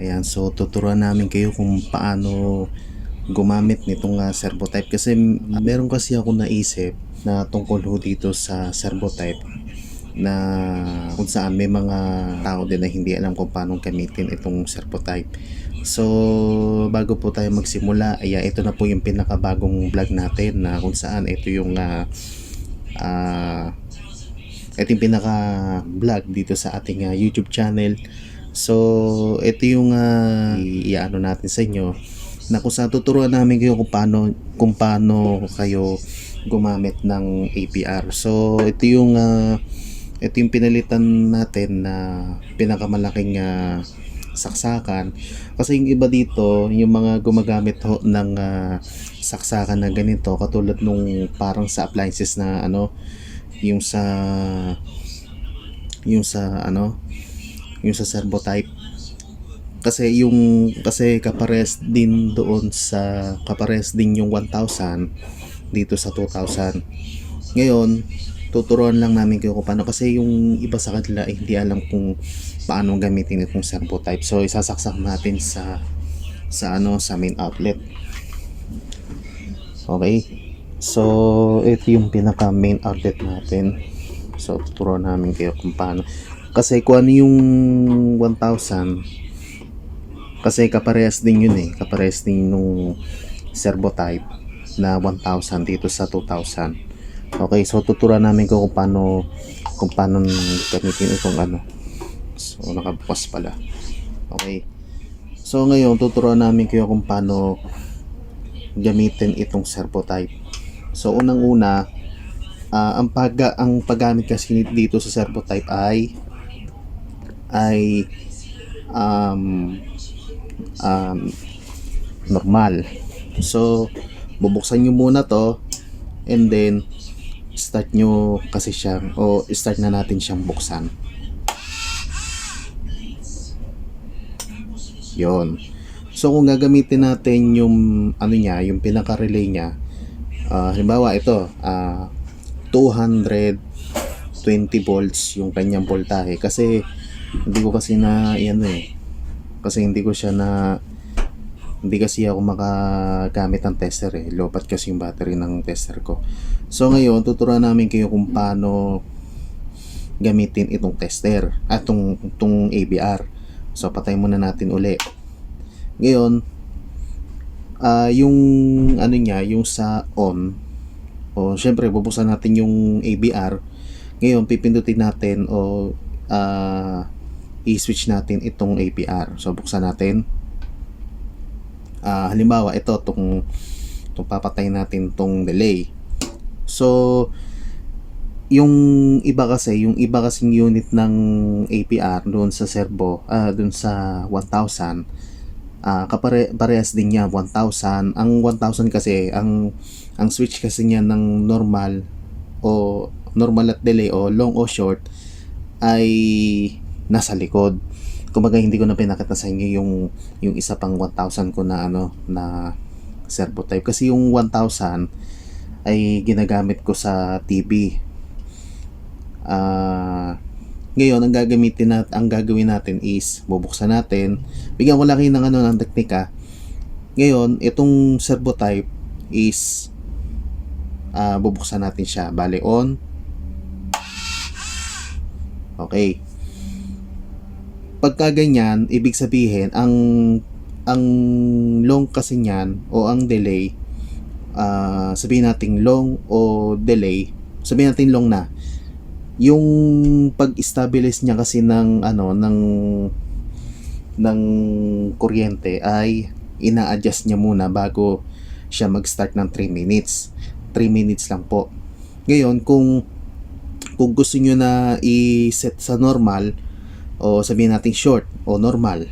Ayan, so tuturuan namin kayo kung paano gumamit nitong servo type kasi meron kasi ako naisip na tungkol ho dito sa servo type na kung saan may mga tao din na hindi alam kung paano gamitin itong servo type. So bago po tayo magsimula, ito na po yung pinakabagong vlog natin na kung saan ito yung pinaka vlog dito sa ating YouTube channel. So ito yung iano natin sa inyo na kung saan tuturuan namin kayo kung paano kayo gumamit ng APR. So ito yung pinalitan natin na pinakamalaking saksakan, kasi yung iba dito, yung mga gumagamit ho ng saksakan na ganito katulad nung parang sa appliances na yung sa yung sa ano yung sa servo type, kasi kapares din yung 1000 dito sa 2000. Ngayon tuturuan lang namin kayo kung paano, kasi yung iba sa kanila hindi alam kung paano gamitin itong servo type. So isasaksak natin sa main outlet. Okay, so ito yung pinaka main outlet natin. So tuturuan namin kayo kung paano, kasi kung ano yung 1000, kasi kaparehas din yun kaparehas din nung servo type na 1000 dito sa 2000. Okay, so tuturuan namin kung paano gamitin itong so nakabukas pala. Okay, so ngayon tuturuan namin kayo kung paano gamitin itong servo type. So unang-una, ang paggamit kasi dito sa servo type ay normal. So bubuksan nyo muna to, and then start na natin siyang buksan. Yon. So kung gagamitin natin yung yung pinaka-relay niya, halimbawa ito, 220 volts yung kanyang voltahe, kasi hindi ko kasi kasi hindi kasi ako makagamit ng tester lopat kasi yung battery ng tester ko. So ngayon tuturuan namin kayo kung paano gamitin itong tester at itong ABR. So patay muna natin uli. Ngayon yung yung sa on, o syempre bubuksan natin yung ABR. Ngayon pipindutin natin i-switch natin itong APR. So buksan natin. Halimbawa ito itong papatay natin itong delay. So yung iba kasing unit ng APR doon sa servo, doon sa 1000, parehas din niya 1000. Ang 1000 kasi ang switch kasi niya ng normal at delay o long o short ay nasa likod. Kumbaga hindi ko na pinakita sa inyo yung isa pang 1000 ko na na servo type, kasi yung 1000 ay ginagamit ko sa TV. Ngayon ang gagawin natin is bubuksan natin. Bigyan ko lang kayo ng teknika. Ngayon itong servo type is bubuksan natin siya. Bale on. Okay. Pagka ganyan, ibig sabihin ang long kasi niyan o ang delay, sabihin natin long o delay, sabihin natin long na. Yung pag-establish niya kasi ng kuryente ay ina-adjust niya muna bago siya mag-start ng 3 minutes. 3 minutes lang po. Ngayon, kung gusto niyo na i-set sa normal, o sabihin natin short o normal,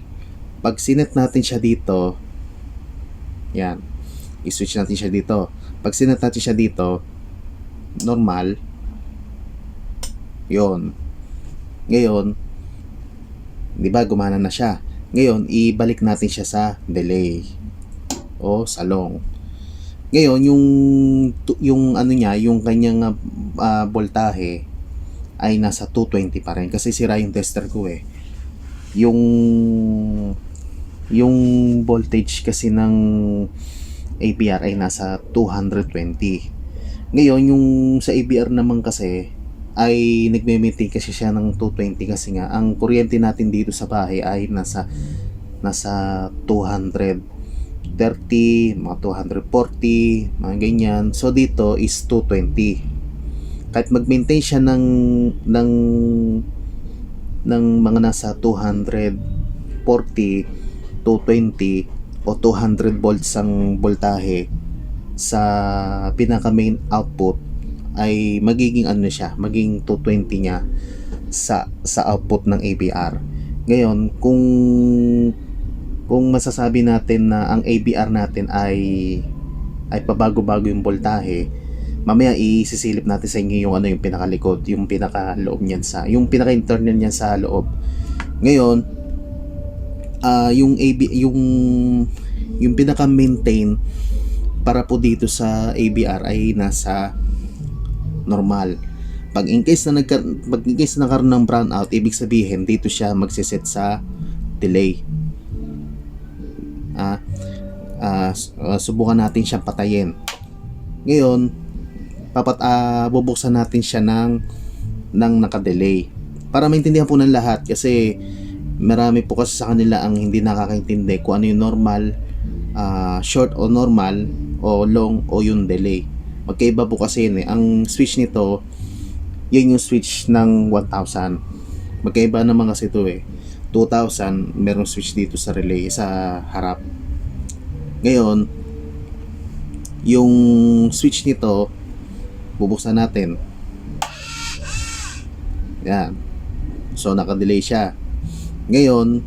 pag sinet natin siya dito, yan, i-switch natin siya dito. Pag sinet natin siya dito, normal, yon. Ngayon, di ba gumana na siya. Ngayon, ibalik natin siya sa delay o sa long. Ngayon, yung kanyang voltahe ay nasa 220 pa rin, kasi sira yung tester ko yung yung voltage kasi ng ABR ay nasa 220. Ngayon, yung sa ABR naman kasi ay nagme-maintain kasi siya ng 220 kasi nga ang kuryente natin dito sa bahay ay nasa 230, mga 240, mga ganyan. So dito is 220. Kahit mag-maintain siya ng mga nasa 240, 220 o 200 volts ang voltahe sa pinaka main output, ay magiging ano siya, maging 220 niya sa output ng ABR. Ngayon, kung masasabi natin na ang ABR natin ay pabago-bago yung voltahe, mamaya isisilip natin sa inyo yung yung pinakalikod, yung pinakaloob niyan yung pinaka-internal niyan sa loob. Ngayon, yung pinaka-maintain para po dito sa ABR ay nasa normal. Pag in case na nagkaroon ng brownout, ibig sabihin dito siya magsiset sa delay. Subukan natin siyang patayin. Ngayon, bubuksan natin siya ng naka-delay para maintindihan po ng lahat, kasi marami po kasi sa kanila ang hindi nakakaintindi kung ano yung normal, short o normal, o long o yung delay. Magkaiba po kasi yun eh. Ang switch nito, yun yung switch ng 1000. Magkaiba naman kasi ito eh. 2000, merong switch dito sa relay sa harap. Ngayon, yung switch nito, bubuksan natin. Yan. So, naka-delay siya. Ngayon,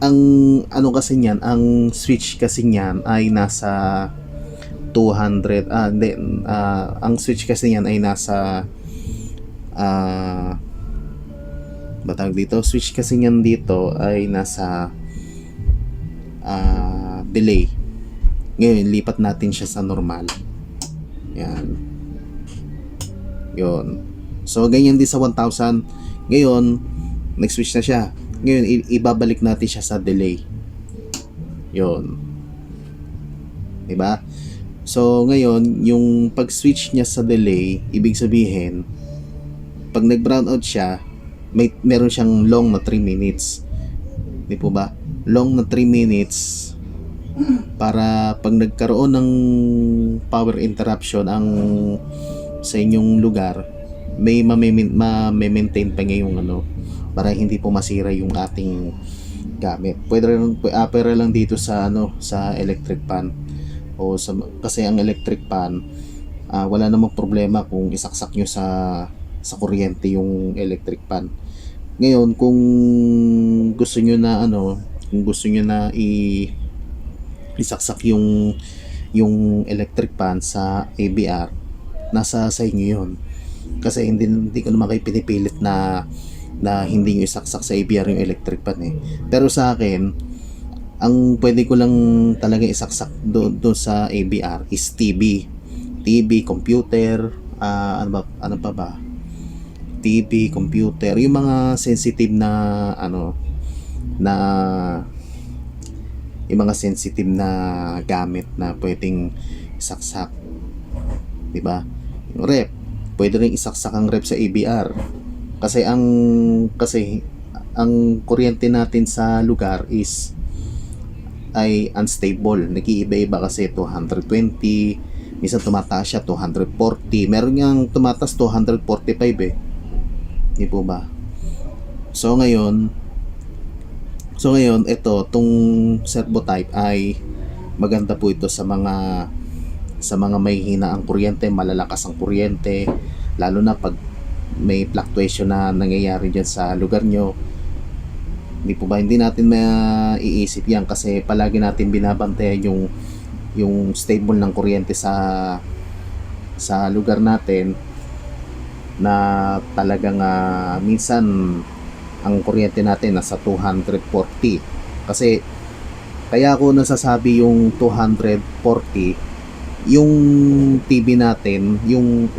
ang ano kasi niyan, ang switch kasi niyan ay nasa 200, ang switch kasi niyan ay nasa batang dito, switch kasi niyan dito ay nasa delay. Ngayon, lipat natin siya sa normal. Yan. Yun. So, ganyan din sa 1000. Ngayon, nag-switch na siya. Ngayon, ibabalik natin siya sa delay. Yun. Diba? So, ngayon, yung pag-switch niya sa delay, ibig sabihin, pag nag-brownout siya, meron siyang long na 3 minutes. Di po ba? Long na 3 minutes para pag nagkaroon ng power interruption sa inyong lugar, may ma-maintain pa niya yung para hindi po masira yung ating gamit. Pwede lang dito sa sa electric pan kasi ang electric pan, wala namang problema kung isaksak nyo sa kuryente yung electric pan. Ngayon, kung gusto nyo na isaksak yung electric pan sa ABR, nasa sa inyo yun. Kasi hindi ko naman kayo pinipilit na hindi nyo isaksak sa ABR yung electric pan eh. Pero sa akin, ang pwede ko lang talaga isaksak doon sa ABR is TV, computer, ano pa ba? TV, computer, yung mga sensitive na yung mga sensitive na gamit na pwedeng isaksak. Diba? Yung rep, pwede rin isaksak ang rep sa ABR. Kasi ang kuryente natin sa lugar ay unstable. Nag-iiba-iba kasi 220, minsan tumataas siya 240. Meron niyang tumataas 245 eh. Di po ba? So ngayon, tong servo type ay maganda po ito sa mga may hina ang kuryente, malalakas ang kuryente, lalo na pag may fluctuation na nangyayari dyan sa lugar nyo. Hindi po ba, hindi natin maiisip yan kasi palagi natin binabantayan yung stable ng kuryente sa lugar natin, na talagang minsan ang kuryente natin nasa 240. Kasi kaya ako nasasabi yung 240, yung TV natin, yung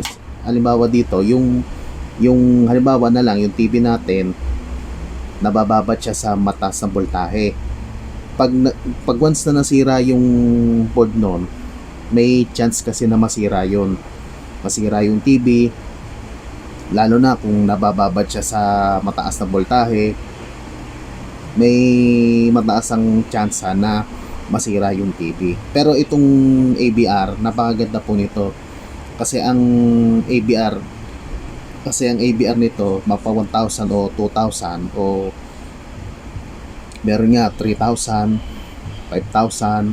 halimbawa dito, yung Yung halimbawa na lang, yung TV natin, nabababat siya sa mataas na voltahe. Pag once na nasira yung board nun, may chance kasi na masira yun. Masira yung TV, lalo na kung nabababat siya sa mataas na voltahe, may mataas ang chance na masira yung TV. Pero itong ABR, napakaganda po nito. Kasi ang ABR, nito, mapa 1,000 o 2,000 o meron nga 3,000, 5,000.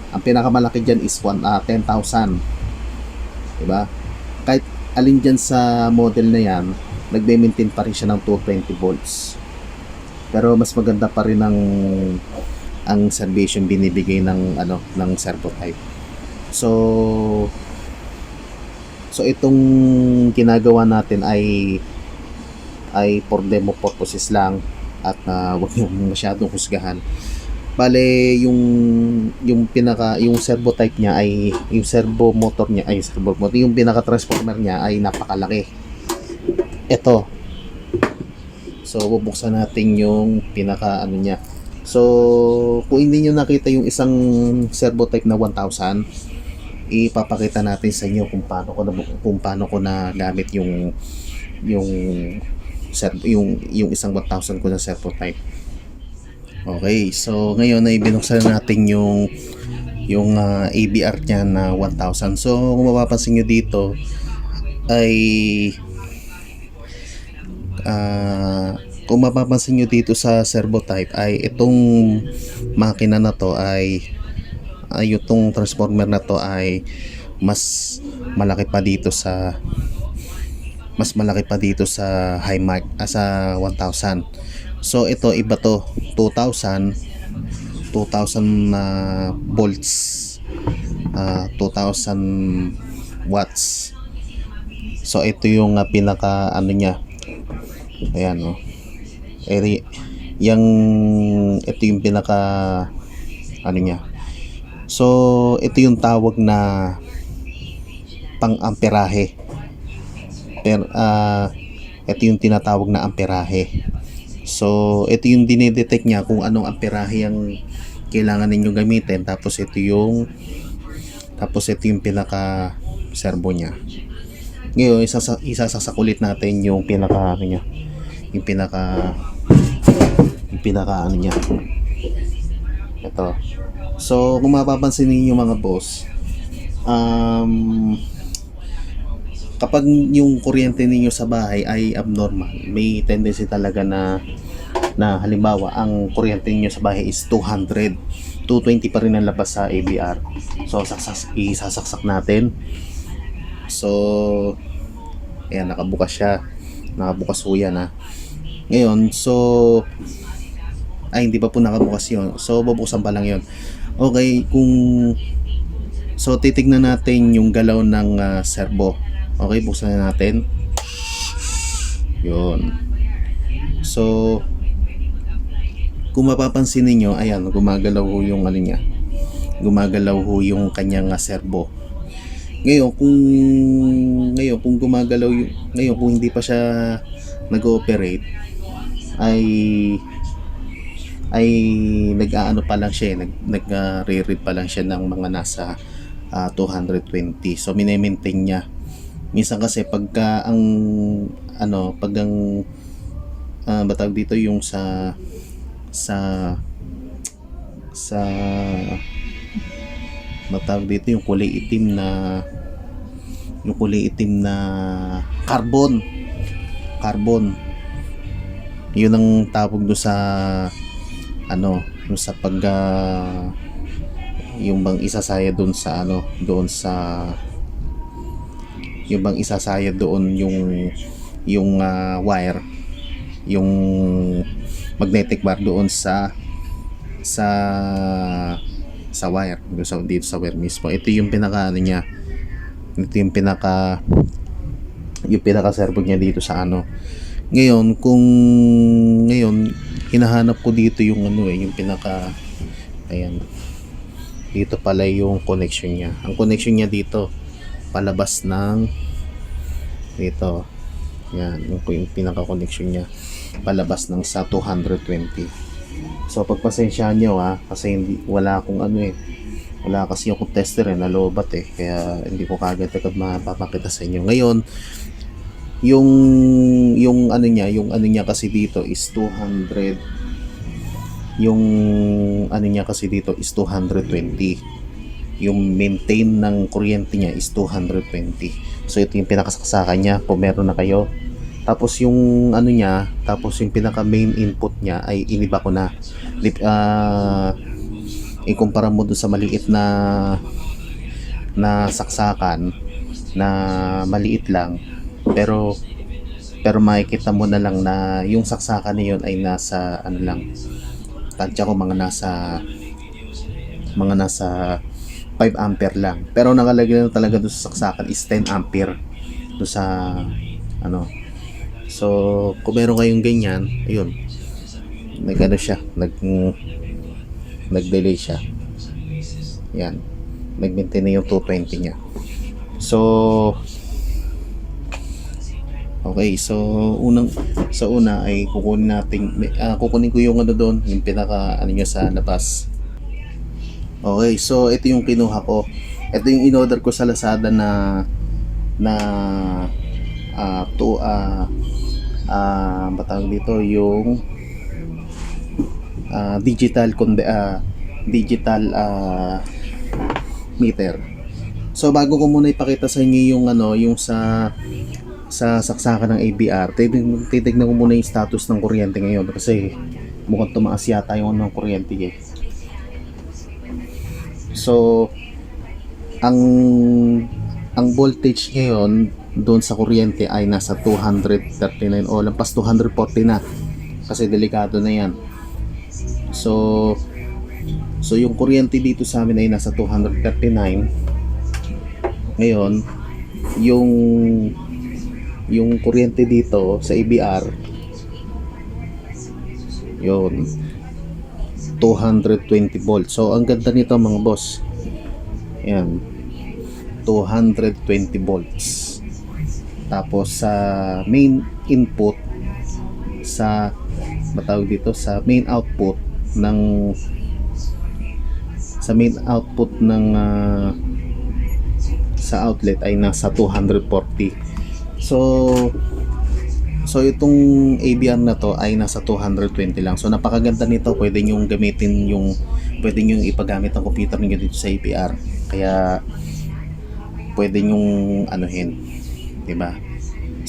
Ang pinakamalaki dyan is 10,000. Diba? Kahit alin dyan sa model na yan, nagme-maintain pa rin siya ng 220 volts. Pero mas maganda pa rin ang servisyo binibigay ng servo type. So itong ginagawa natin ay for demo purposes lang, at wag niyo masyadong husgahan. Bale, yung servo type niya ay yung pinaka transformer niya ay napakalaki. Ito. So bubuksan natin yung pinaka niya. So kung hindi niyo nakita yung isang servo type na 1,000, ipapakita natin sa inyo kung paano ko na gamit yung isang 1,000 ko na servo type. Okay, so ngayon ay binuksan natin yung ABR niya na 1,000. So kung mapapansin nyo dito ay sa servo type ay itong makina na to ay itong transformer na to ay mas malaki pa dito sa high mark, sa 1,000. So ito iba to, 2,000 volts, 2,000 watts. So ito yung pinaka niya. Ayan, no. Ito yung pinaka niya. So ito yung tawag na pang-amperahe. Ito yung tinatawag na amperahe. So ito yung dinedetect niya kung anong amperahe ang kailangan ninyong gamitin. Tapos ito yung pinaka servo niya. Ngayon isasakulit natin yung pinaka niya. Yung pinaka niya. Ito. So kung mapapansin niyo mga boss, kapag yung kuryente ninyo sa bahay ay abnormal, may tendency talaga na halimbawa ang kuryente niyo sa bahay is 200, 220 pa rin ang labas sa ABR. So isasaksak natin. So ayan, nakabukas po yan. Ngayon, so hindi pa po nakabukas yun. So bubuksan pa lang yun. Okay, so titignan natin yung galaw ng servo. Okay, buksan na natin. Yun. So kung mapapansin niyo, ayan, gumagalaw ho yung niya. Gumagalaw ho yung kanyang servo. Ngayon kung gumagalaw kung hindi pa siya nag-ooperate, ay nag-aano pa lang siya, nag-re-read pa lang siya ng mga nasa 220. So mine-maintain niya. Minsan kasi pagka batag dito yung sa matawag dito yung kulay itim na carbon, yun ang tawag do sa yung sa yung bang isasaya doon sa yung bang isasaya doon yung wire, yung magnetic bar doon sa wire, dito sa wire mismo. Ito yung pinaka niya. Ito yung pinaka servo niya dito sa Ngayon, hinahanap ko dito yung yung pinaka, ayan. Dito pala yung connection niya. Ang connection niya dito palabas ng dito. Yan, yung pinaka-connection niya palabas ng sa 220. So pagpasensyahan nyo kasi wala akong wala kasi akong tester nalobat kaya hindi ko kagad mapapakita sa inyo. Ngayon, yung ano niya kasi dito is 200, yung ano niya kasi dito is 220, yung maintain ng kuryente niya is 220. So ito yung pinakasaksakan niya kung meron na kayo. Tapos yung ano niya, tapos yung pinaka main input niya ay iniba ko na. Ikumpara mo doon sa maliit na saksakan na maliit lang, pero makikita mo na lang na yung saksakan na yun ay nasa ano lang, tansya ko mga nasa 5 ampere lang, pero nakalagay na talaga doon sa saksakan is 10 ampere doon sa ano. So kung meron kayong ganyan, ayun, siya, nag-delay siya. Yan, nag-maintain na yung 220 niya. So okay, so una ay kukunin ko yung doon, yung pinaka niya sa labas. Okay, so ito yung kinuha ko. Ito yung in-order ko sa Lazada na batawag dito yung digital meter. So bago ko muna ipakita sa inyo yung yung sa saksakan ng ABR, titignan ko muna yung status ng kuryente ngayon kasi mukhang tumaas yata yung ng kuryente So ang voltage ngayon doon sa kuryente ay nasa 239 o lampas 240 na kasi delikado na yan. So yung kuryente dito sa amin ay nasa 239 ngayon. Yung kuryente dito sa ABR yun 220 volts. So ang ganda nito mga boss, yan 220 volts. Tapos sa main input, sa matawag dito sa main output ng sa outlet ay nasa 240. So itong ABR na to ay nasa 220 lang. So napakaganda nito, pwede nyo gamitin pwede nyo ipagamit ang computer niyo dito sa ABR. Kaya pwede nyo anuhin, 'di ba?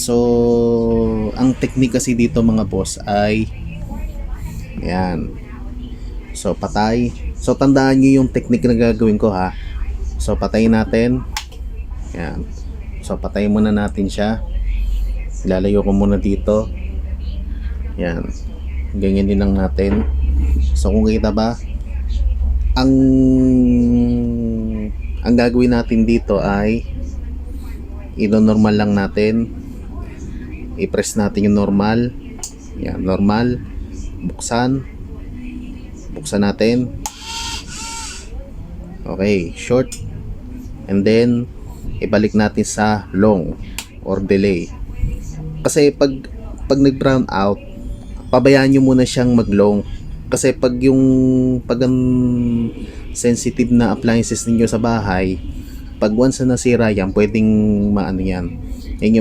So ang technique kasi dito mga boss ay yan. So patay. So tandaan nyo yung technique na gagawin ko So patayin natin. Yan. So patayin muna natin siya. Ilalayo ko muna dito. Yan. Ganyan din lang natin. So kung kita ba, ang gagawin natin dito ay ino-normal lang natin. I-press natin yung normal. Yan, normal. Buksan natin. Okay, short. And then ibalik natin sa long or delay. Kasi pag nag-brown out, pabayaan nyo muna siyang mag-long. Kasi pag ang sensitive na appliances ninyo sa bahay, pag once na nasira yan, pwedeng maano yan. Yan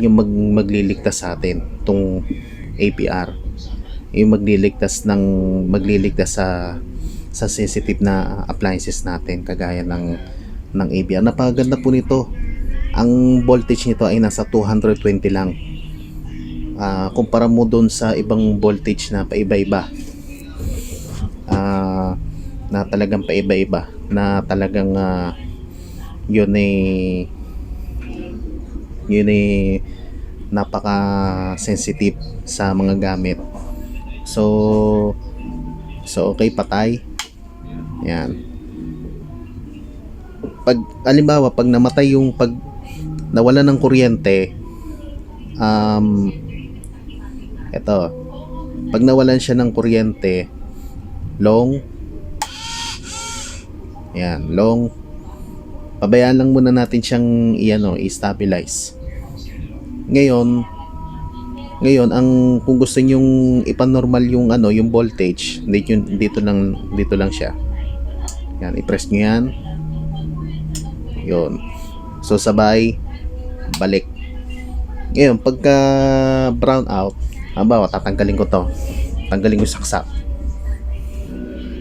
yung magliligtas sa atin, tong APR. Yung magliligtas sa sensitive na appliances natin kagaya ng APR. Napakaganda po nito. Ang voltage nito ay nasa 220 lang. Kumpara mo doon sa ibang voltage na paiba-iba. Na talagang paiba-iba. Na talagang yun napaka-sensitive sa mga gamit. So okay, patay. Yan. Pag namatay pag nawala ng kuryente, pag nawalan siya ng kuryente, long, pabayaan lang muna natin siyang i-stabilize. Ngayon, ngayon ang kung gusto niyo ipanormal yung ano, yung voltage, dito lang siya. Yan, i-press niyo yan. Yun. So sabay balik. Ngayon, pagka brown out, halimbawa tatanggalin ko to. Tanggalin ko yung saksak.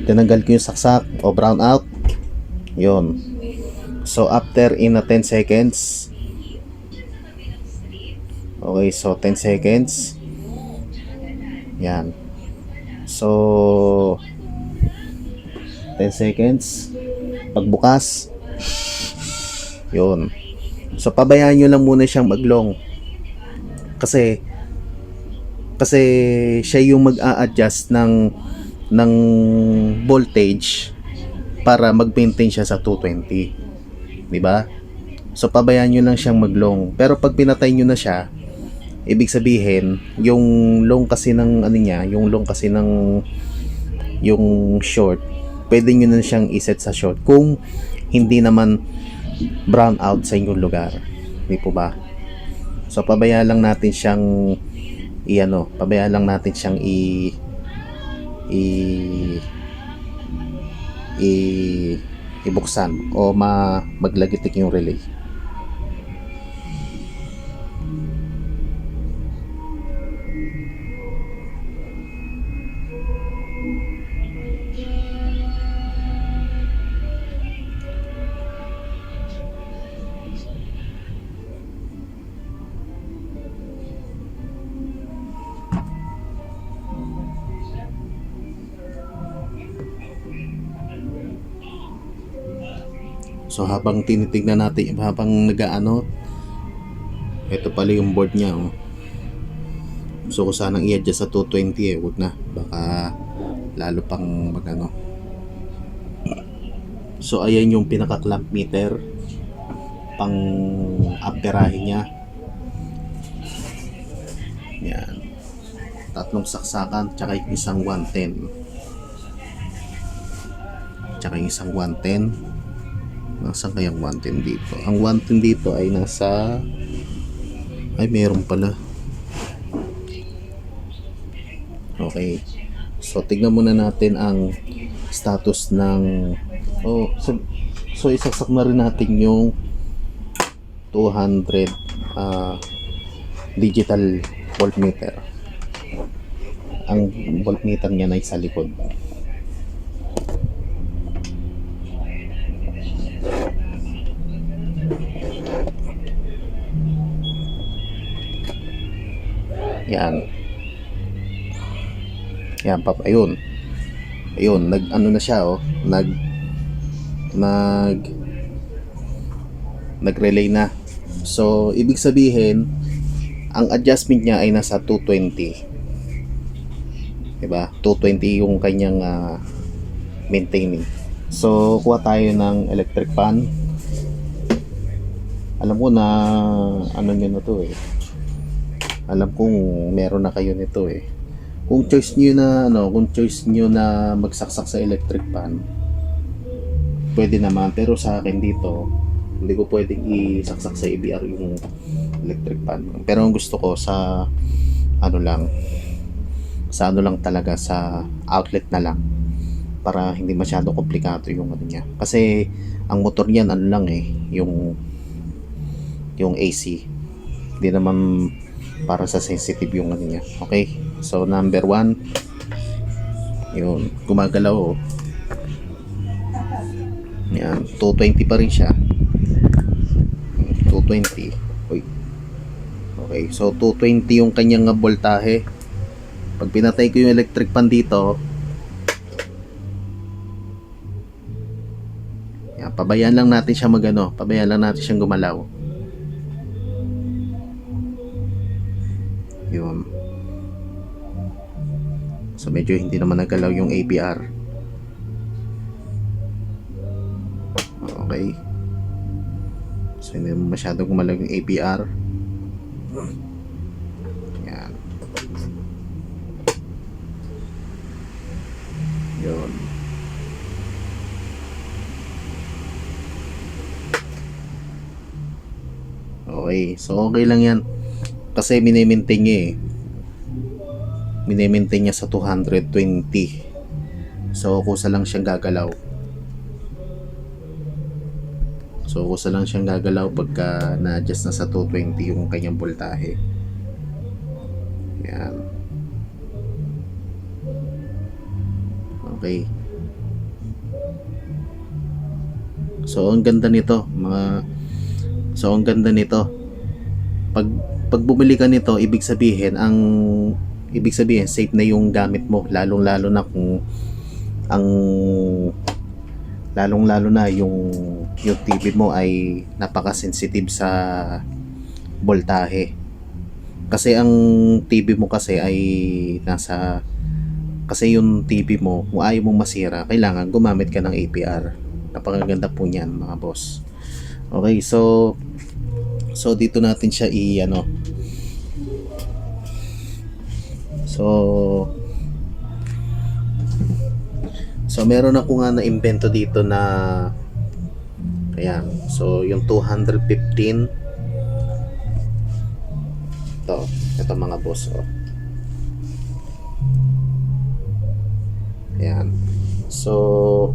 Tinanggal ko yung saksak o brown out. Yun. So after in a 10 seconds. Okay, so 10 seconds. Yan. So 10 seconds. Pagbukas. Yun. So pabayaan nyo lang muna siyang maglong. Kasi siya yung mag-a-adjust ng voltage para mag-maintain siya sa 220. 'Di ba? So pabayaan nyo lang siyang maglong. Pero pag pinatay nyo na siya, ibig sabihin, yung long kasi ng ano niya, yung short, pwede nyo na siyang iset sa short kung hindi naman brown out sa inyong lugar. Di po ba? So pabayaan lang natin siyang ibuksan o maglagitik yung relay. So habang tinitignan natin, habang nagaano, ito pala yung board niya, oh. So ko sanang i-adjust sa 220 wag na, baka lalo pang magano. So ayan yung pinaka clamp meter pang amperahe niya. Yan. 3 saksakan tsaka yung isang 110. Tsaka yung isang 110. Nasaan kayang 110 dito? Ang 110 dito ay nasa... Ay, meron pala. Okay. So, tignan muna natin ang status ng... So isaksak na rin natin yung 200 digital voltmeter. Ang voltmeter niya na sa likod. Yan. Yan, ayun. Ayun, nag-ano na siya, oh. Nag-relay na. So, ibig sabihin, ang adjustment niya ay nasa 220. Diba? 220 yung kanyang maintaining. So, kuha tayo ng electric fan. Alam ko na ano nyo na to eh. Alam kong meron na kayo nito eh. Kung choice niyo na magsaksak sa electric fan, pwede naman, pero sa akin dito hindi ko pwedeng isaksak sa ABR yung electric fan. Pero ang gusto ko sa ano lang talaga, sa outlet na lang, para hindi masyado komplikado yung ano niya. Kasi ang motor niyan ano lang eh, yung AC. Hindi naman para sa sensitive yung ano niya. Okay, so number 1, yun, gumagalaw, oh. Yan, 220 pa rin siya. 220. Uy. Okay, so 220 yung kanyang voltahe. Pag pinatay ko yung electric fan dito, yan, pabayaan lang natin siya pabayaan lang natin siyang gumalaw. Yun. So medyo hindi naman nagalaw yung APR. Okay. So hindi naman masyadong gumalaw yung APR. Yan. Yun. Okay. So okay lang yan. Kasi minimaintain niya eh. Minimaintain niya sa 220. So kusa lang siyang gagalaw. Pagka na-adjust na sa 220 yung kanyang voltahe. Yan. Okay. So ang ganda nito, Pag bumili ka nito, ibig sabihin safe na yung gamit mo, lalong-lalo na yung TV mo ay napaka-sensitive sa voltahe. Kasi ang TV mo kasi ay kasi yung TV mo, kung ayaw mong masira, kailangan gumamit ka ng APR. Napakaganda po niyan, mga boss. Okay, so dito natin siya So meron ako nga na imbento dito na ayan. So yung 215 ito mga boss, oh. Ayan. So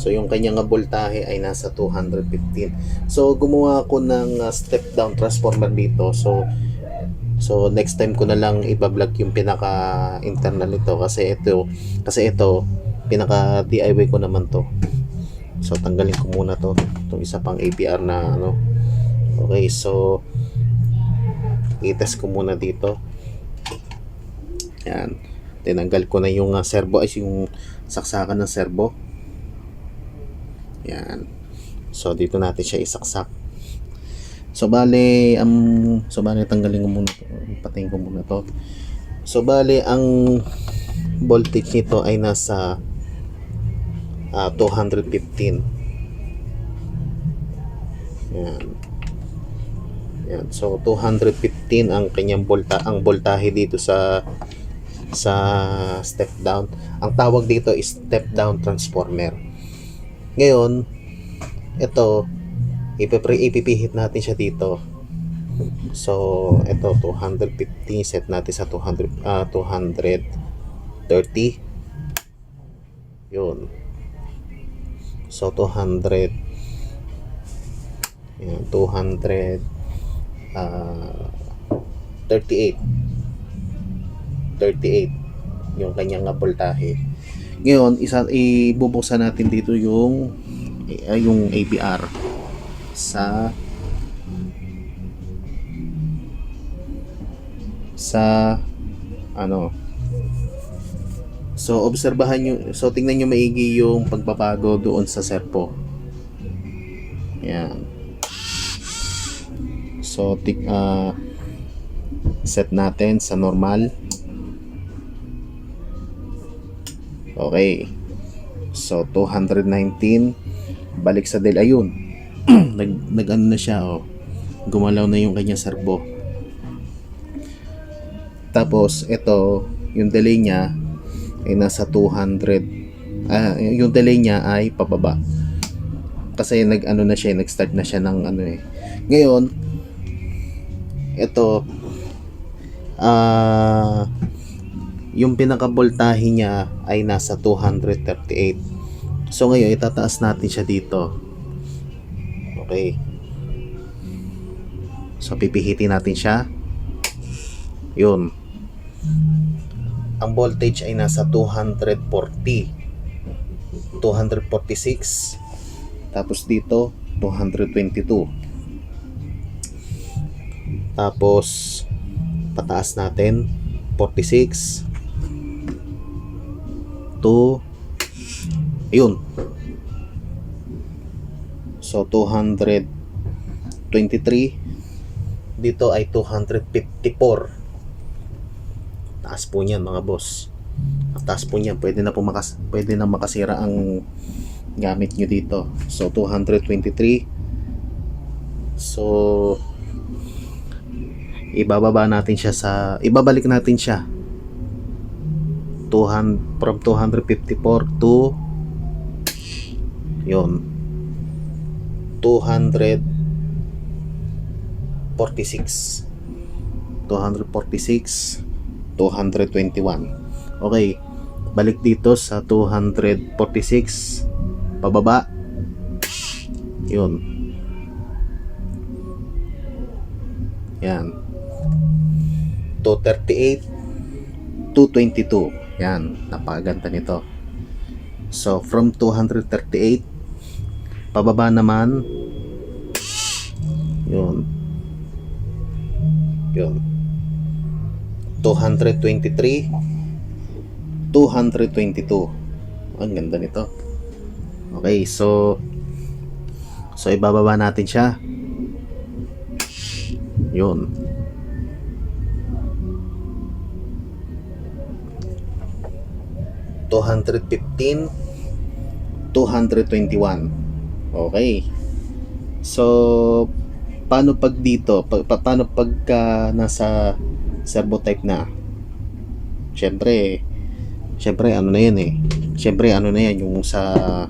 yung kanyang voltahe ay nasa 215. So gumawa ako ng step down transformer dito. So next time ko na lang i-vlog yung pinaka internal nito kasi ito pinaka DIY ko naman to. So tanggalin ko muna itong isa pang APR na Okay, so i-test ko muna dito. Yan. Tinanggal ko na yung servo, yung saksakan ng servo. Yan. So dito natin siya isaksak. So bale tanggalin ko muna to. Patayin ko muna to. So bale ang voltage nito ay nasa 215. Yan. So 215 ang kanyang voltahe dito sa step down. Ang tawag dito is step down transformer. Ngayon, ito ipipihit natin siya dito. So ito 215, set natin sa 230. Yun. So 200 yan, 238 yung kanyang voltahe. Ngayon, ibubuksan natin dito yung APR sa So obserbahan nyo, so tingnan nyo maigi yung pagbabago doon sa servo. Yan. So set natin sa normal. Okay. So 219 balik sa del, ayun. nag-ano na siya, oh. Gumalaw na yung kanya servo. Tapos ito, yung delay niya ay nasa 200. Yung delay niya ay pababa. Kasi nag-start na siya ng Ngayon, ito yung pinaka-voltahe niya ay nasa 238. So ngayon, itataas natin siya dito. Okay. So pipihitin natin siya. Yun. Ang voltage ay nasa 240. 246. Tapos dito, 222. Tapos pataas natin 46 to ayun. So 223. Dito ay 254. Taas po niyan, mga boss. Ang taas po niyan, pwede na makasira ang gamit nyo dito. So 223. So ibabalik natin siya from 254 to yun 200 246. 246, 221. Okay, balik dito sa 246, pababa. Yun. Yan. 238, 222. Yan, napakaganda nito. So, from 238, pababa naman. Yun. Yun. 223, 222. Ang ganda nito. Okay, so ibababa natin siya. Yun. $215, 221. Okay. So, paano pag dito? Paano pagka nasa servo type na? Syempre ano na yan eh. Syempre ano na yan yung sa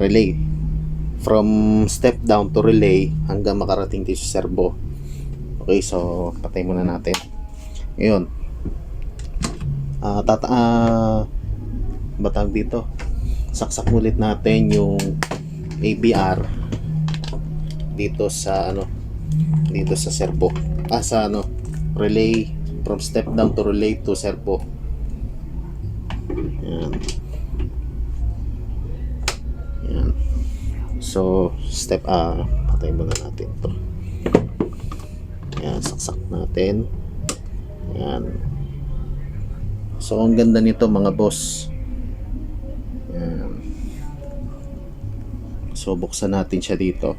relay. From step down to relay hanggang makarating dito sa servo. Okay, so patay muna natin. Ngayon, batang dito. Saksak ulit natin yung ABR dito sa servo. Sa relay, from step down to relay to servo. Yan. Yan. So, patay muna natin to. Yan, saksak natin. Yan. So, ang ganda nito mga boss. Yan. So, buksan natin siya dito.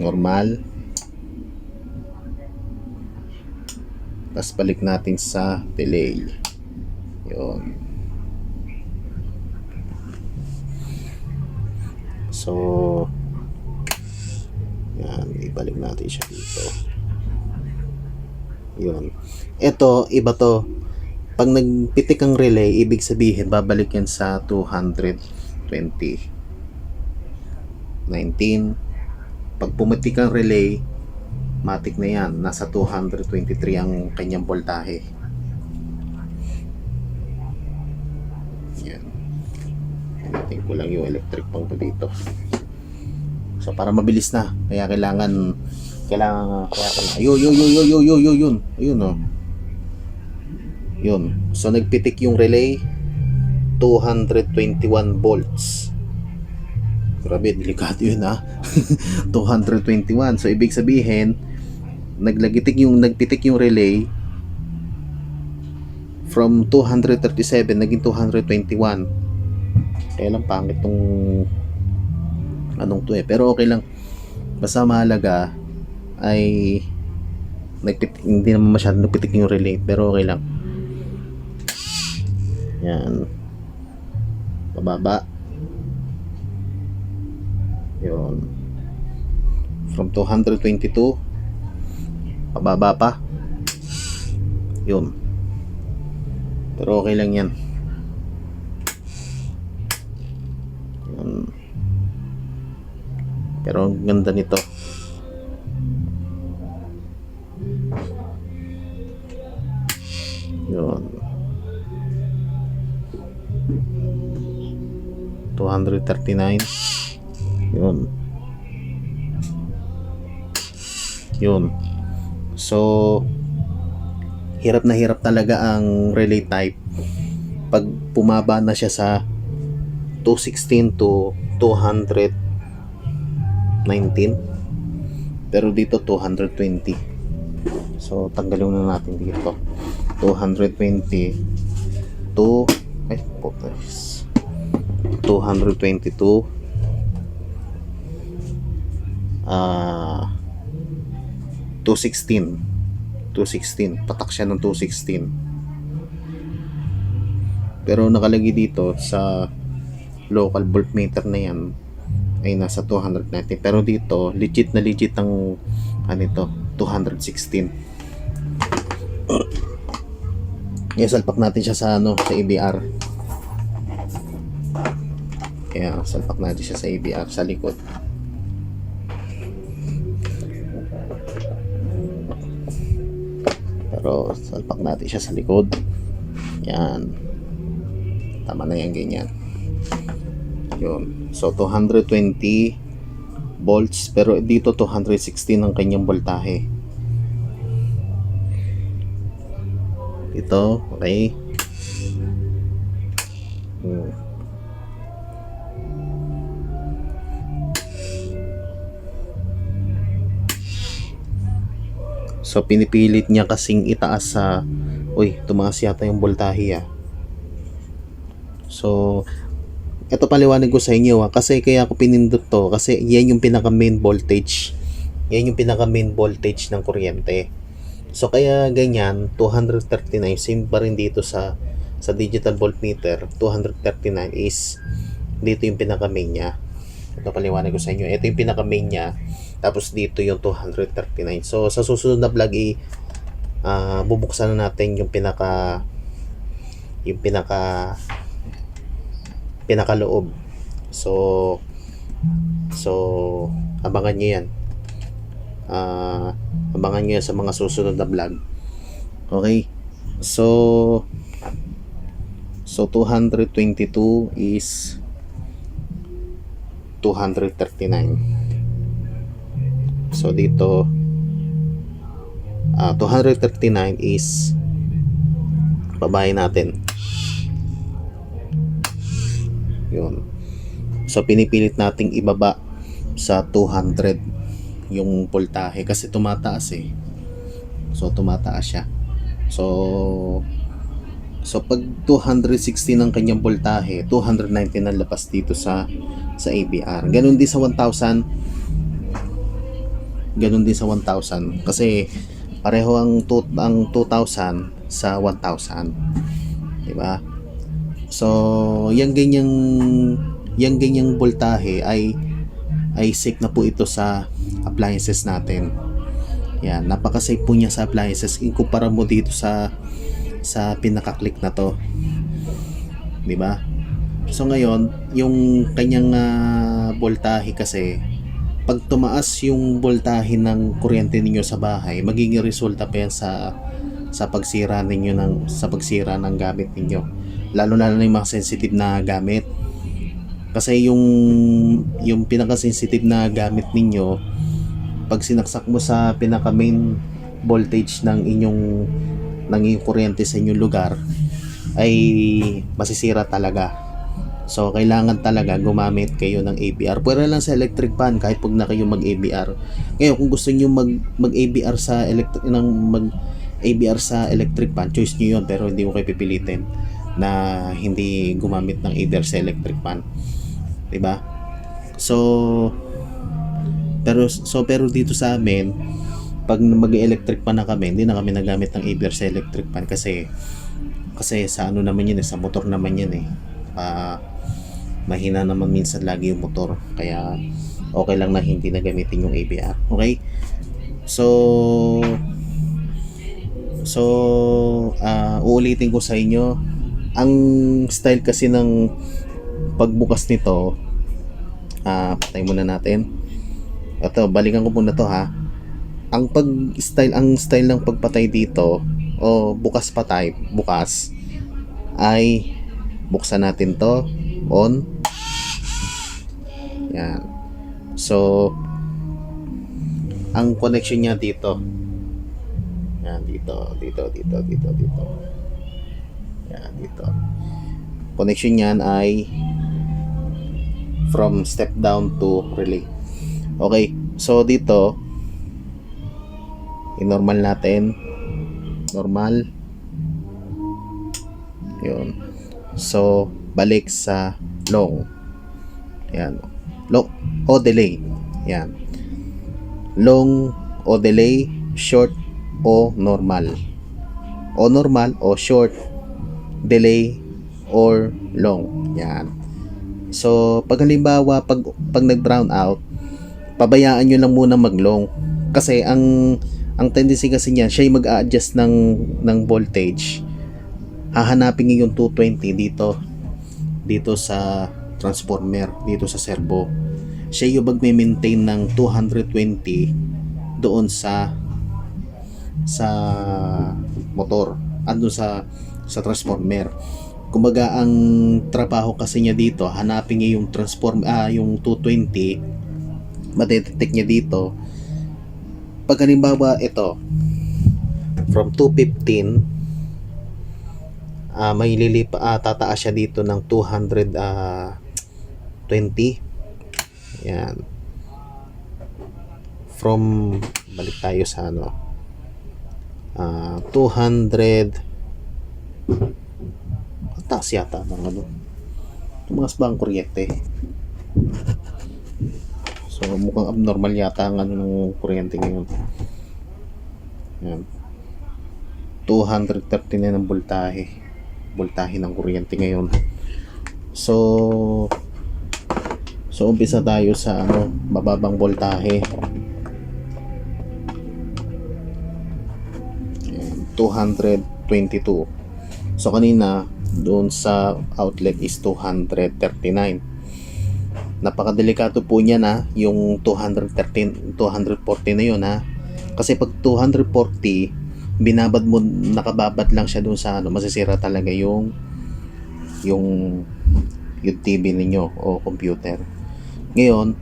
Normal. Tapos balik natin sa delay. Yun. So, yan, ibalik natin siya dito. Yun. Ito, iba to. Pag nagpitik ang relay, ibig sabihin, babalik yan sa 220. 19. Pag pumitik ang relay, matik na yan. Nasa 223 ang kanyang voltahe. Yan. Pinitin ko lang yung electric pang ko dito. So, para mabilis na. Kaya kailangan yun. Ayun o. Yun. So, nagpitik yung relay. 221 volts. Grabe, delikado yun ha. 221. So, ibig sabihin, nagpitik yung relay from 237, naging 221. Kaya lang pangit tong to eh. Pero okay lang. Basta mahalaga ay hindi naman masyadong nagpitik yung relay. Pero okay lang. Yan. Pababa. Yun. From 222 pababa pa. Yun. Pero okay lang yan. Yun. Pero ang ganda nito. Yun. 239. Yun. Yun. So, hirap na hirap talaga ang relay type pag pumaba na siya sa 216 to 219. Pero dito 220. So, tanggalin na natin dito. 220 to 222 216 patak siya ng 216, pero nakalagay dito sa local voltmeter na yan ay nasa 290, pero dito legit ang ito 216. Salpak natin siya sa sa ABR. Kaya salpak natin siya sa ABR sa likod. Pero salpak natin siya sa likod. Yan. Tama na yan, ganyan. Yun. So 220 volts, pero dito 216 ang kanyang voltahe. Ito, okay. So pinipilit niya kasing itaas sa, uy, tumaas yata yung voltahe So ito paliwanag ko sa inyo kasi kaya ako pinindot to kasi yan yung pinaka main voltage. Yan yung pinaka main voltage ng kuryente. So kaya ganyan 239, same pa rin dito sa digital voltmeter. 239 is dito yung pinaka main niya. Ito paliwanag ko sa inyo. Ito yung pinaka main niya. Tapos dito yung 239. So sa susunod na vlog bubuksan na natin yung pinaka loob. So abangan nyo yan. Abangan nyo yan sa mga susunod na vlog. Okay. So 222 is 239. So dito 239 is babae natin. Yun. So pinipilit nating ibaba sa 200 yung voltahe kasi tumataas So tumataas siya. So pag 216 ang kanyang voltahe, 219 ang labas dito sa ABR. Ganun din sa 1000. Ganun din sa 1000 kasi pareho ang 2000 sa 1000. 'Di ba? So, yung ganyang voltahe ay safe na po ito sa appliances natin. Yan, napaka-safe po niya sa appliances ikumpara mo dito sa pinaka-click na to. 'Di ba? So ngayon, yung kanyang voltahe kasi pag tumaas yung voltahe ng kuryente ninyo sa bahay, magiging resulta pa yan sa pagsira ninyo pagsira ng gamit ninyo. Lalo na yung mga sensitive na gamit. Kasi yung pinaka-sensitive na gamit ninyo, pag sinaksak mo sa pinaka main voltage ng inyong kuryente sa inyong lugar, ay masisira talaga. So kailangan talaga gumamit kayo ng ABR. Pwede lang sa electric fan kahit pag na kayo mag-ABR. Ngayon kung gusto niyo mag-ABR sa ABR sa electric fan, choice niyo 'yon, pero hindi ko kayo pipilitin na hindi gumamit ng ABR sa electric fan. 'Di ba? Pero dito sa amin, pag mag-electric fan na kami, hindi na kami nagamit ng ABR sa electric fan kasi sa ano naman yun sa motor naman yun mahina naman minsan lagi yung motor, kaya okay lang na hindi na gamitin yung ABR. Okay? Uulitin ko sa inyo ang style kasi ng pagbukas nito. Patay muna natin ito, balikan ko muna to ang style ng pagpatay dito o bukas ay buksan natin to on. Yan. So ang connection niya dito. Yan, dito. Yan, dito. Connection niyan ay from step down to relay. Okay, so dito i-normal natin. Normal. Yun. So, balik sa long. Yan. Long o delay. Yan. Long o delay, short o normal. O normal o short, delay or long. Yan. So, pag halimbawa pag nag-brown out, pabayaan nyo lang muna mag-long. Kasi ang tendency kasi niya, siya yung mag-a-adjust ng voltage. Hahanapin niyo yung 220 dito sa transformer dito sa servo. Siya yung magme-maintain ng 220 doon sa motor, andun sa transformer. Kumbaga ang trabaho kasi niya dito, hanapin niya yung yung 220, madetect niya dito. Pag halimbawa ito from 215, may tataas siya dito ng 220. Yan. From, balik tayo sa 200, taas yata ng tumaas ba ang kuryente? So mukhang abnormal yata ang ng kuryente ngayon. Yan. 230 na ng voltahe ng kuryente ngayon. So umpisa tayo sa mababang voltahe. 222. So kanina doon sa outlet is 239. Napakadelikado po niya na yung 240 na yun kasi pag 240 binabad mo, nakababad lang siya doon sa masisira talaga yung TV ninyo o computer. Ngayon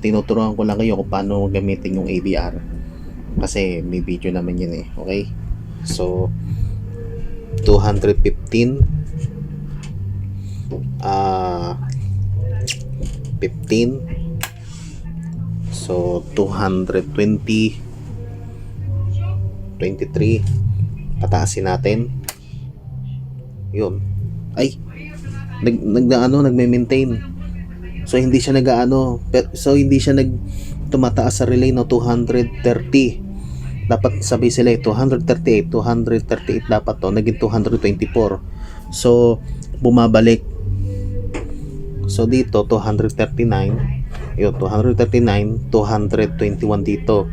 tinuturuan ko lang kayo kung paano gamitin yung AVR kasi may video naman yun okay. So 215 15. So 220 23. Pataasin natin. Yun. Ay nagme-maintain. So hindi siya hindi siya tumataas sa relay 230. Dapat sabi sila 238 dapat naging 224. So bumabalik. So dito 239, yun 239, 221 dito.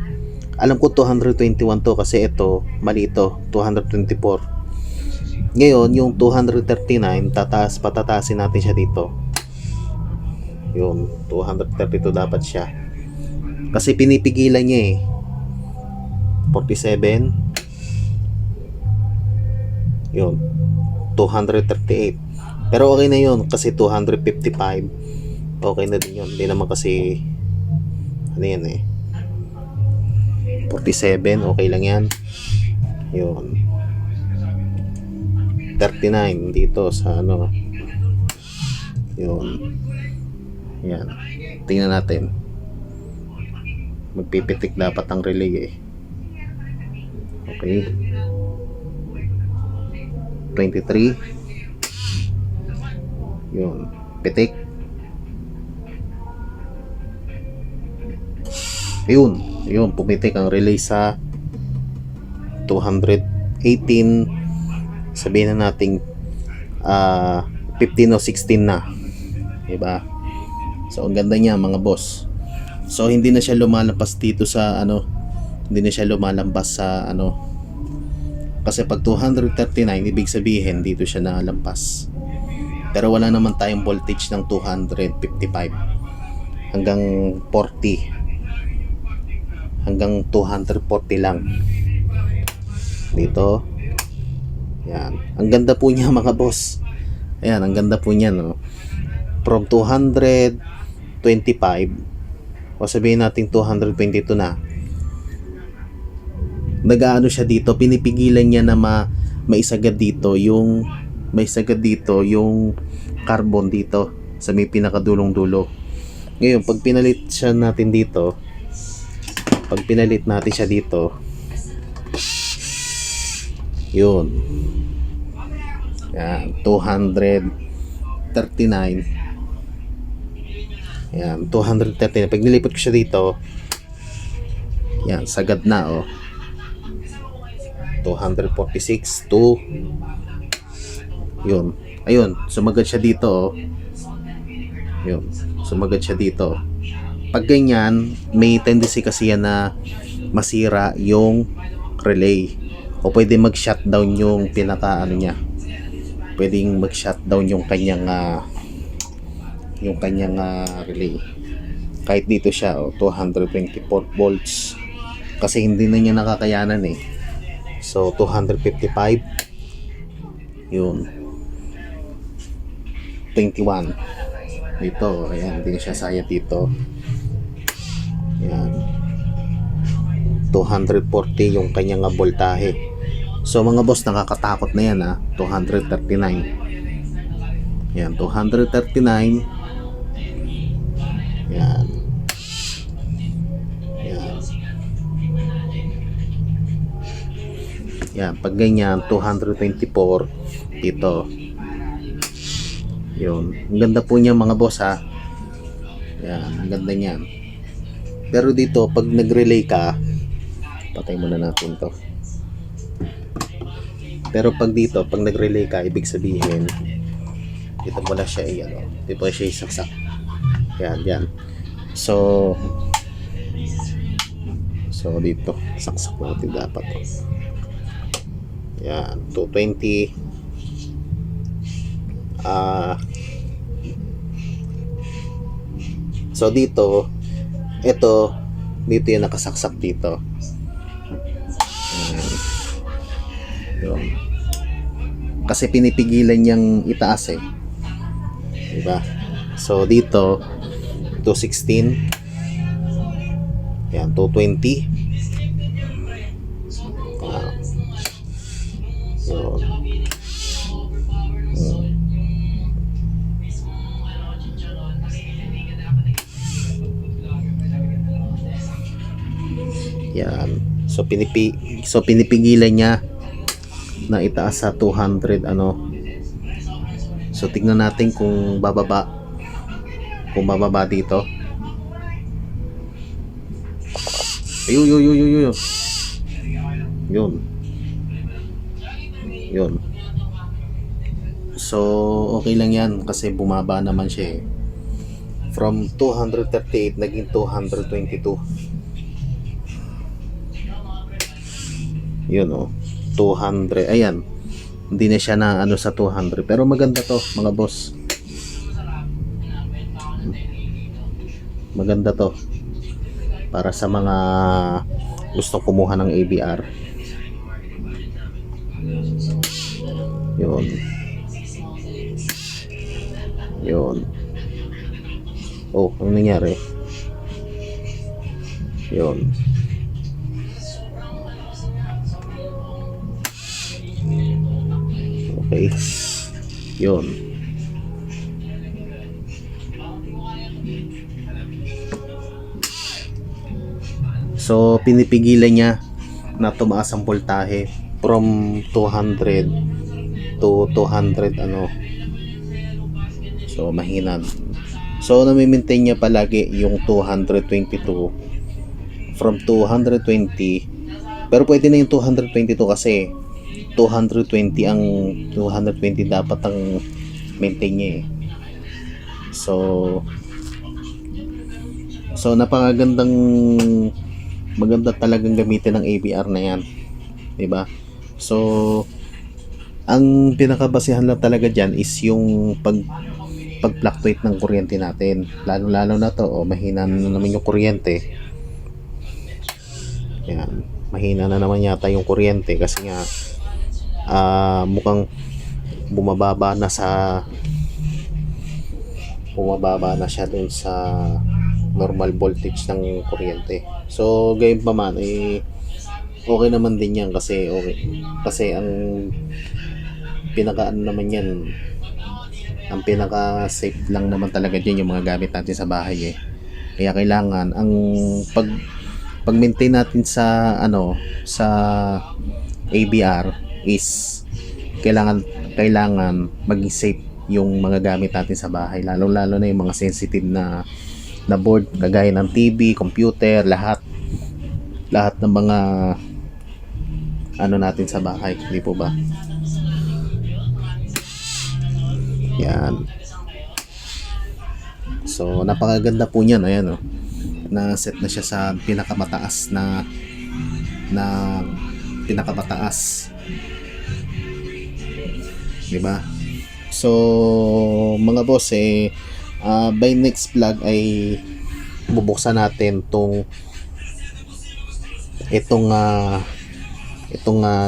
Alam ko 221 to kasi ito mali ito, 224. Ngayon yung 239 patataasin natin siya dito. Yun 232 dapat siya. Kasi pinipigilan niya 47. Yun 238. Pero okay na yun kasi 255. Okay na din yun. Hindi naman kasi 47. Okay lang yan. Yun 39 dito sa yun. Yan. Tingnan natin. Magpipitik dapat ang relay Okay. 23. Yun. Pitik. Yun. Pumitik ang relay sa 218. Sabihin na natin 15 o 16 na. Diba? So, ang ganda niya mga boss. So, hindi na siya lumalabas dito sa hindi na siya lumalabas sa kasi pag 239 ibig sabihin dito siya nalampas. Pero wala naman tayong voltage ng 255 hanggang 40, hanggang 240 lang dito. Yan, ang ganda po niya mga boss. Ayan, ang ganda po niya from 225 o sabihin natin 222 na, nag-aano siya dito, pinipigilan niya na maisagad dito yung carbon dito sa may pinakadulong-dulo. Ngayon pag pinalit natin siya dito, yun yan 239. Yan 239. Pag nilipat ko siya dito, yan sagad na 246 to yun. Ayun, sumagad siya dito Yun, sumagad siya dito. Pag ganyan, may tendency kasi yan na masira yung relay o pwede mag-shutdown yung pinaka niya, pwedeng mag-shutdown yung kanyang relay. Kahit dito siya 224 volts kasi hindi na niya nakakayanan eh. So 255 yun, 21 dito, ayan, hindi siya saya dito. Ayan, 240 yung kanyang voltahe. So mga boss, nakakatakot na yan 239. Ayan, 239. Ayan. Ayan. Ayan, pag ganyan 224 dito. Yun, ang ganda po niya mga boss Ayan, ang ganda niyan. Pero dito pag nag-relay ka, patay muna natin to. Pero pag dito, pag nag-relay ka, ibig sabihin dito mo na siya di po siya isaksak. Yan. So dito saksak natin dapat to. Yan, 220. So dito yung nakasaksak dito. Yun. Kasi pinipigilan niyang itaas diba? So dito 216. Yan, 220. Yun. Yan. So pinipigilan niya na itaas sa 200 So tignan natin kung bababa dito. Ayun. Yun. So okay lang yan kasi bumaba naman siya from 238 naging 222. Yun 200. Ayan, hindi na siya na sa 200, pero maganda to mga boss. Maganda to para sa mga gusto kumuha ng ABR. Yun. Oh, ano nangyari? Yun. Okay. Yun. So pinipigilan niya na tumaas ang voltahe from 200 to 200 So mahina. So nami-maintain niya palagi yung 222 from 220. Pero pwede na yung 222 kasi 220 ang 220 dapat ang maintain niya So maganda talagang gamitin ng ABR na yan, diba? So ang pinakabasihan lang talaga dyan is yung pag-fluctuate ng kuryente natin, lalo na to mahina na naman yung kuryente. Yan, mahina na naman yata yung kuryente kasi nga mukhang bumababa na siya dun sa normal voltage ng kuryente. So gayon pa man okay naman din yan kasi ang naman yan, ang pinaka safe lang naman talaga dyan yung mga gamit natin sa bahay kaya kailangan ang pag-maintain natin sa sa ABR is kailangan maging safe yung mga gamit natin sa bahay, lalo na yung mga sensitive na board kagaya ng TV, computer, lahat ng mga natin sa bahay, hindi po ba? Yan. So napakaganda po niyan, ayan na set na siya sa pinakamataas na pinakabataas, 'di ba? So mga boss by next vlog ay bubuksan natin itong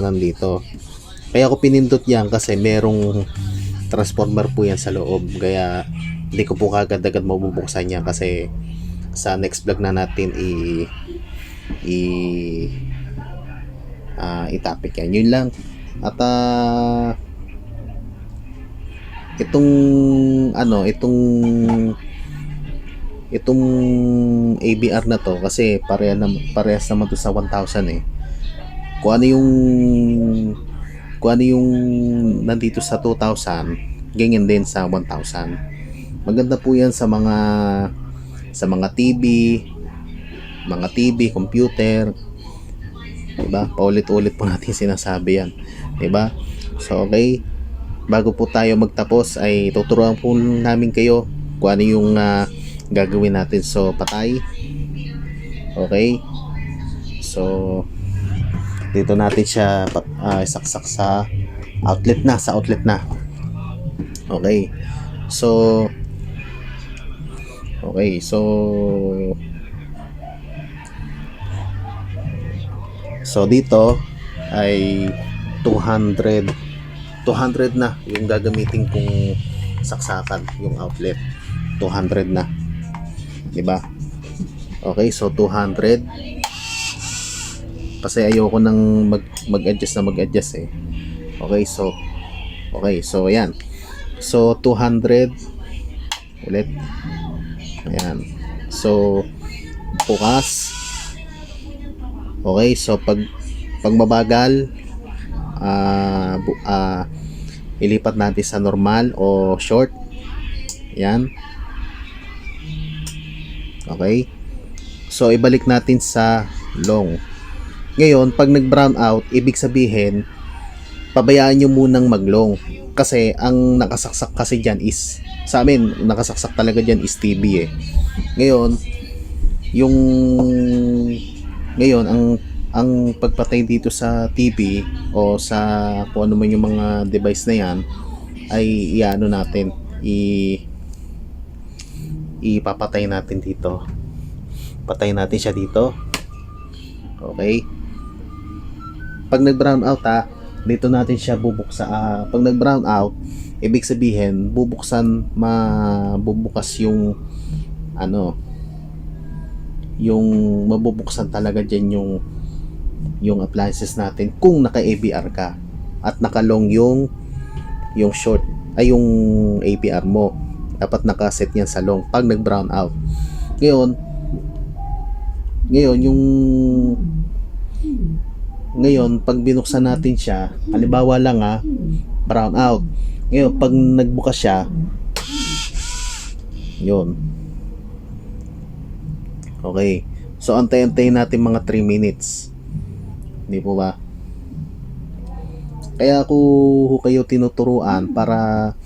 nandito. Kaya ko pinindot yan kasi merong transformer po yan sa loob, kaya hindi ko po kagad-agad mabubuksan yan kasi sa next vlog na natin i itapik yan. Yun lang. At itong ABR na to kasi parehas naman to sa 1,000 kung ano yung nandito sa 2,000, ganyan din sa 1,000. Maganda po yan sa mga TV, computer, diba? Paulit-ulit po natin sinasabi yan, diba? So okay, bago po tayo magtapos ay tuturuan po namin kayo kung ano yung gagawin natin. So patay, okay, so dito natin siya isaksak sa outlet na, okay. So dito ay 200 na yung gagamitin kong saksakan, yung outlet 200 na, di ba? Okay, so 200 kasi ayoko nang mag-adjust okay, so ayan, so 200 ulit, ayan, so bukas. Okay, so pag mabagal, ilipat natin sa normal o short. Yan. Okay. So ibalik natin sa long. Ngayon, pag nag-brown out, ibig sabihin pabayaan nyo munang mag-long kasi ang nakasaksak kasi dyan is, sa amin nakasaksak talaga dyan is TV Ngayon, ang pagpatay dito sa TV o sa kung ano man yung mga device na yan ay ipapatay natin dito. Patayin natin siya dito. Okay. Pag nag-brown out dito natin siya bubuksan. Pag nag-brown out, ibig sabihin mabubukas yung mabubuksan talaga dyan yung appliances natin kung naka ABR ka at naka-long yung short ay yung ABR mo, dapat naka-set yan sa long pag nag-brown out. Ngayon pag binuksan natin siya, halimbawa lang brown out. Ngayon pag nagbukas siya, yun. Okay. So antay-antayin natin mga 3 minutes. Hindi po ba? Kaya ako kayo tinuturuan para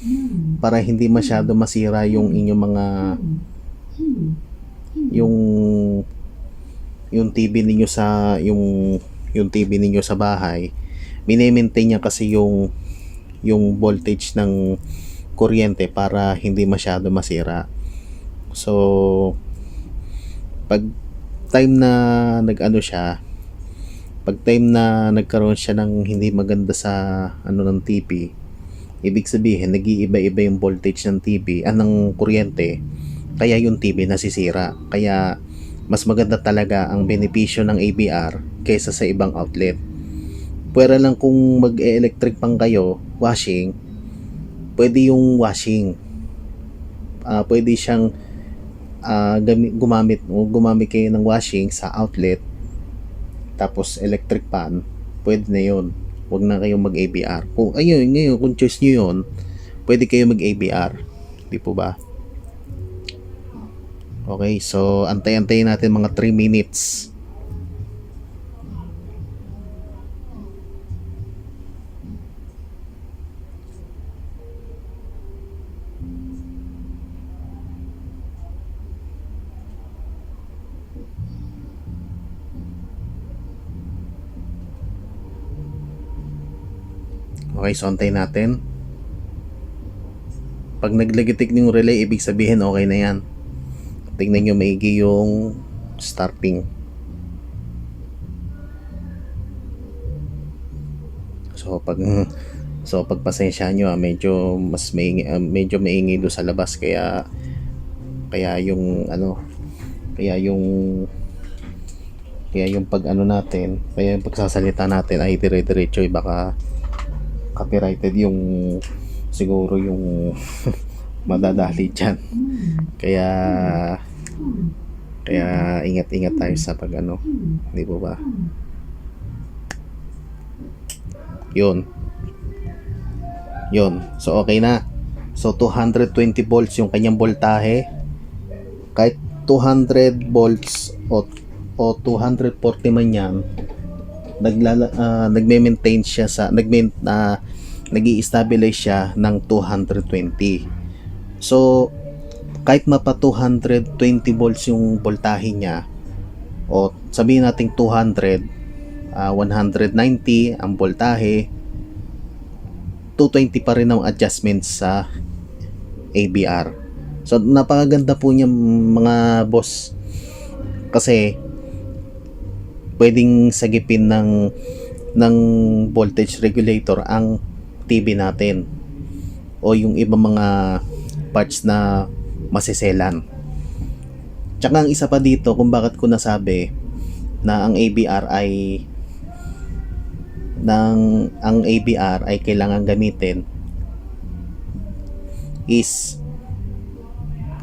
hindi masyado masira yung inyong mga yung TV ninyo yung TV ninyo sa bahay. Mini-maintain niya kasi yung voltage ng kuryente para hindi masyado masira. So pag time na nagkaroon siya ng hindi maganda sa ng TV, ibig sabihin nag-iiba-iba yung voltage ng TV, ng kuryente, kaya yung TV nasisira. Kaya mas maganda talaga ang benepisyo ng ABR kaysa sa ibang outlet. Pwera lang kung mag-electric pang kayo, washing, pwede yung washing, pwede siyang gumamit kayo ng washing sa outlet, tapos electric pan, pwede na yun. Huwag na kayong mag ABR. Ngayon kung choice nyo yun, pwede kayo mag ABR, di po ba? Okay, so antay-antayin natin mga 3 minutes. Okay, so antayin natin. Pag naglegitik yung relay, ibig sabihin okay na yan. Tingnan nyo maigi yung starting. So pag pasensya nyo, medyo mas medyo maingay do sa labas, kaya yung pag natin, kaya yung pagsasalita natin ay dire-diretso, baka copyrighted yung siguro yung madadali dyan. Kaya ingat-ingat tayo sa pag di po ba? Yun. So okay na. So 220 volts yung kanyang voltahe. Kahit 200 volts o 240 man yan, nagme-maintain siya sa nag-i-stabilize siya ng 220. So kahit mapa 220 volts yung voltahe niya, o sabihin natin 200, 190 ang voltahe, 220 pa rin ang adjustments sa ABR. So napakaganda po niya mga boss, kasi pwedeng sagipin ng voltage regulator ang TV natin o yung ibang mga parts na masiselan. Tsaka ang isa pa dito kung bakit ko nasabi na ang ABR ay kailangan gamitin is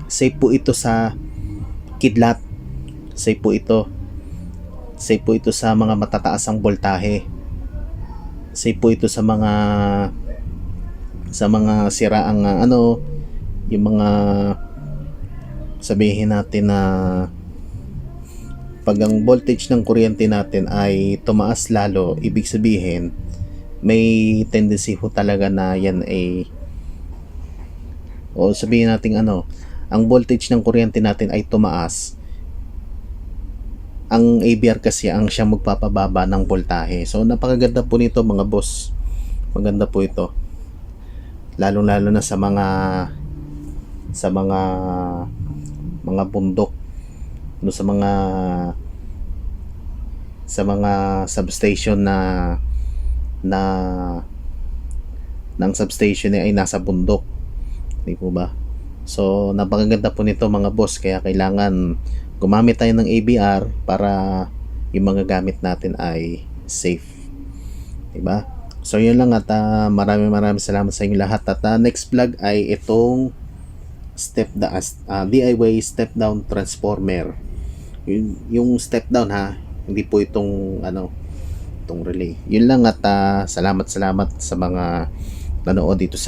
safe po ito sa kidlat, safe po ito sa mga matataas ang voltahe, safe po ito sa mga siraang yung mga sabihin natin na pag ang voltage ng kuryente natin ay tumaas lalo, ibig sabihin may tendency ho talaga na yan ay, o sabihin natin ang voltage ng kuryente natin ay tumaas, ang ABR kasi ang siyang magpapababa ng voltahe. So napakaganda po nito mga boss, maganda po ito, lalo na sa mga bundok, sa mga substation ng substation ay nasa bundok, di po ba? So napakaganda po nito mga boss, kaya kailangan gumamit tayo ng ABR para yung mga gamit natin ay safe, di ba? So yun lang, at maraming salamat sa inyo lahat, at next vlog ay itong DIY step down transformer, yung step down ha, hindi po itong itong relay. Yun lang, at salamat sa mga nanood dito sa